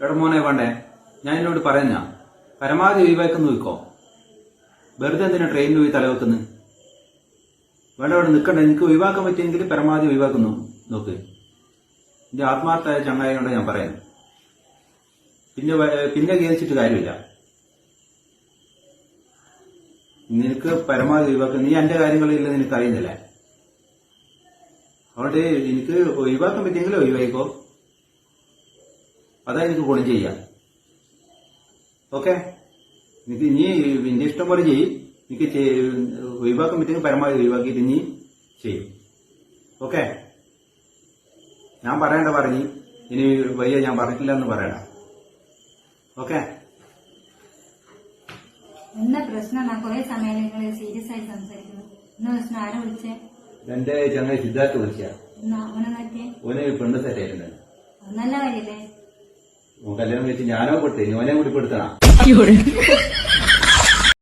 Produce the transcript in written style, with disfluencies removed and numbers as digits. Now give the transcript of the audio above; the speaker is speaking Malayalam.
എടാ മോനെ വേണ്ടേ, ഞാൻ എന്നോട് പറയുന്ന പരമാവധി ഒഴിവാക്കുന്നു വെക്കോ. വെറുതെ എന്തിനാ ട്രെയിനിൽ പോയി തലവെക്കുന്നു? വേണ്ട, അവിടെ നിൽക്കണ്ട. എനിക്ക് ഒഴിവാക്കാൻ പറ്റിയെങ്കിൽ പരമാവധി ഒഴിവാക്കുന്നു നോക്ക്. എന്റെ ആത്മാർത്ഥമായ ചങ്ങായിനോട് ഞാൻ പറയുന്നു. പിന്നെ കേസിച്ചിട്ട് കാര്യമില്ല. നിനക്ക് പരമാവധി ഒഴിവാക്കുക. നീ എന്റെ കാര്യങ്ങളില്ല നിനക്ക് അറിയുന്നില്ലേ. അതുകൊണ്ട് എനിക്ക് ഒഴിവാക്കാൻ പറ്റിയെങ്കിൽ ഒഴിവായിക്കോ. അതാ എനിക്ക് ഗുണം ചെയ്യാം. ഓക്കെ, എനിക്ക് നീ നിന്റെ ഇഷ്ടം പോലെ ചെയ്യ്. എനിക്ക് ഒഴിവാക്കാൻ പറ്റുമെങ്കിൽ പരമാവധി ഒഴിവാക്കിയിട്ട് നീ ചെയ്യും. ഓക്കെ, ഞാൻ പറയണ്ട പറഞ്ഞു. ഇനി വയ്യ ഞാൻ പറഞ്ഞിട്ടില്ല എന്ന് പറയണ്ട. ഓക്കെ. എന്താ പ്രശ്നം? കുറെ സമയം നിങ്ങൾ സീരിയസ് ആയി സംസാരിക്കുന്നു. എന്താ പ്രശ്നം? ആരെ വിളിച്ചേ? എന്റെ ചങ്ങായി സിദ്ധാർത്ഥ വിളിച്ച. അവനെ നോക്കിയേ. ഓന് പെണ്ണ് സെറ്റ് ആയിട്ടുണ്ട്. നല്ല കാര്യല്ലേ? കല്യാണം കഴിച്ച് ഞാനോ പെട്ട് ഓനെ കൂടി പെടുത്തണം.